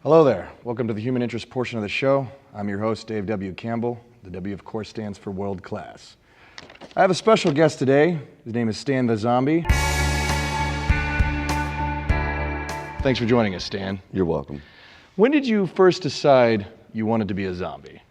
Hello there. Welcome to the human interest portion of the show. I'm your host, Dave W. Campbell. The W, of course, stands for Worldclass. I have a special guest today. His name is Stan the Zombie. Thanks for joining us, Stan. You're welcome. When did you first decide you wanted to be a zombie?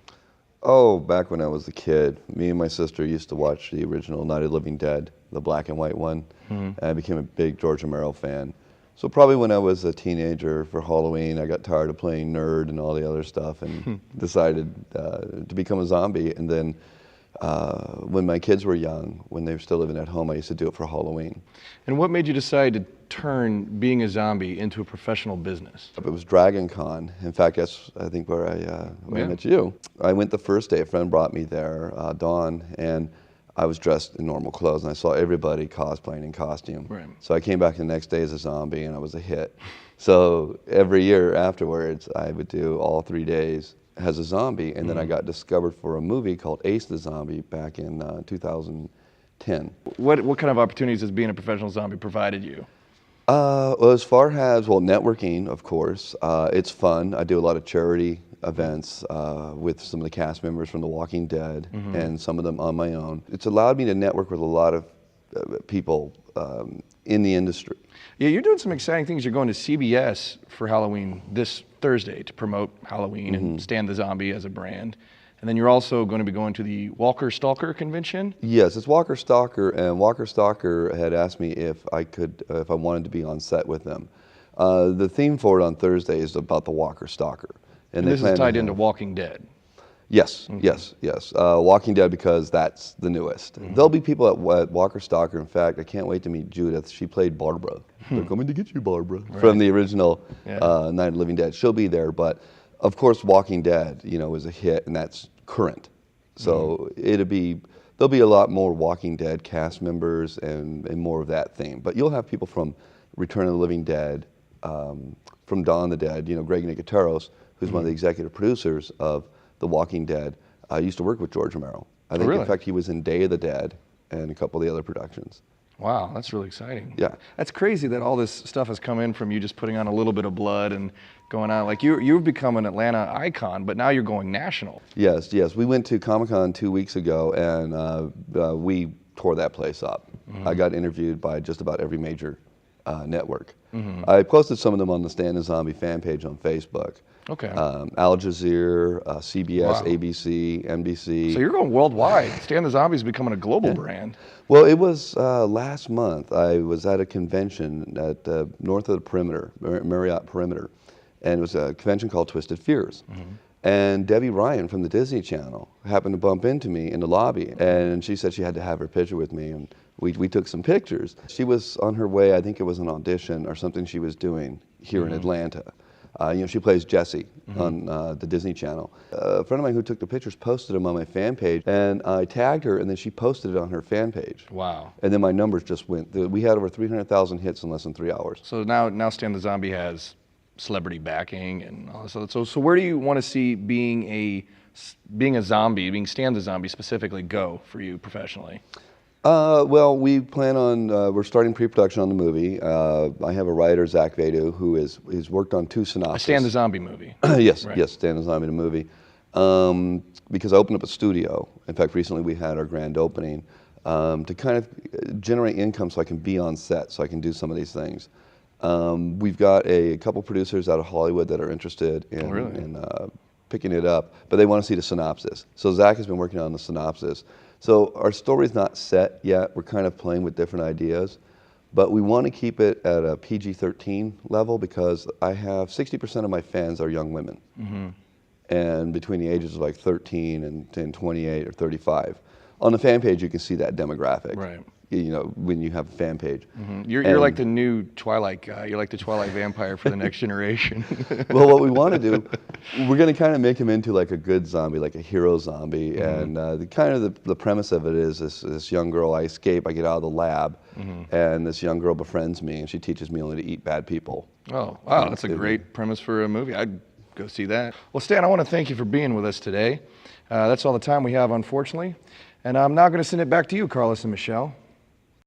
Oh, back when I was a kid, me and my sister used to watch the original Night of the Living Dead, the black and white one. And I became a big George Romero fan. So probably when I was a teenager for Halloween, I got tired of playing nerd and all the other stuff and decided to become a zombie. And then when my kids were young, when they were still living at home, I used to do it for Halloween. And what made you decide to turn being a zombie into a professional business? It was Dragon Con. In fact, that's I think where I met you. I went the first day. A friend brought me there, Dawn, and I was dressed in normal clothes, and I saw everybody cosplaying in costume. Right. So I came back the next day as a zombie, and I was a hit. So every year afterwards, I would do all 3 days as a zombie, and then I got discovered for a movie called Ace the Zombie back in 2010. What kind of opportunities has being a professional zombie provided you? Well, as far as, networking, of course. It's fun. I do a lot of charity events with some of the cast members from The Walking Dead and some of them on my own. It's allowed me to network with a lot of people in the industry. Yeah, you're doing some exciting things. You're going to CBS for Halloween this Thursday to promote Halloween and Stan the Zombie as a brand. And then you're also going to be going to the Walker Stalker convention? Yes, it's Walker Stalker, and Walker Stalker had asked me if I wanted to be on set with them. The theme for it on Thursday is about the Walker Stalker. And this is tied into Walking Dead? Yes, yes. Walking Dead, because that's the newest. There'll be people at Walker Stalker. In fact, I can't wait to meet Judith. She played Barbara. They're coming to get you, Barbara, from the original Night of the Living Dead. She'll be there, but of course, Walking Dead, is a hit, and that's current. So there'll be a lot more Walking Dead cast members and more of that theme. But you'll have people from Return of the Living Dead, from Dawn of the Dead. Greg Nicoteros, who's one of the executive producers of The Walking Dead, used to work with George Romero. I think, in fact, he was in Day of the Dead and a couple of the other productions. Wow, that's really exciting. Yeah. That's crazy that all this stuff has come in from you just putting on a little bit of blood and going on. Like, you've become an Atlanta icon, but now you're going national. Yes. We went to Comic-Con 2 weeks ago, and we tore that place up. I got interviewed by just about every major network. I posted some of them on the Stan the Zombie fan page on Facebook. Okay. Al Jazeera, CBS, ABC, NBC. So you're going worldwide. Stan the Zombie is becoming a global brand. Well, it was last month. I was at a convention at north of the Perimeter, Marriott Perimeter, and it was a convention called Twisted Fears. And Debbie Ryan from the Disney Channel happened to bump into me in the lobby, and she said she had to have her picture with me, and we took some pictures. She was on her way, I think it was an audition or something she was doing here in Atlanta. She plays Jessie on the Disney Channel. A friend of mine who took the pictures posted them on my fan page, and I tagged her, and then she posted it on her fan page. Wow. And then my numbers just went. We had over 300,000 hits in less than 3 hours. So now Stan the Zombie has celebrity backing and all this other. So where do you want to see being a zombie, being Stan the Zombie specifically, go for you professionally? Well, we plan on, we're starting pre-production on the movie. I have a writer, Zach Vadu, who has worked on 2 synopses. A Stan the Zombie movie. Yes, right. Yes, Stan the Zombie the movie. Because I opened up a studio. In fact, recently we had our grand opening to kind of generate income so I can be on set, so I can do some of these things. We've got a couple producers out of Hollywood that are interested in picking it up, but they want to see the synopsis. So Zach has been working on the synopsis. So our story's not set yet. We're kind of playing with different ideas, but we want to keep it at a PG-13 level because I have 60% of my fans are young women, and between the ages of like 13 and 28 or 35. On the fan page, you can see that demographic. Right. When you have a fan page. You're like the new Twilight guy. You're like the Twilight vampire for the next generation. Well, what we want to do, we're going to kind of make him into like a good zombie, like a hero zombie. And the premise of it is this young girl, I escape, I get out of the lab, and this young girl befriends me, and she teaches me only to eat bad people. Oh, wow, that's a great premise for a movie. I'd go see that. Well, Stan, I want to thank you for being with us today. That's all the time we have, unfortunately. And I'm now going to send it back to you, Carlos and Michelle.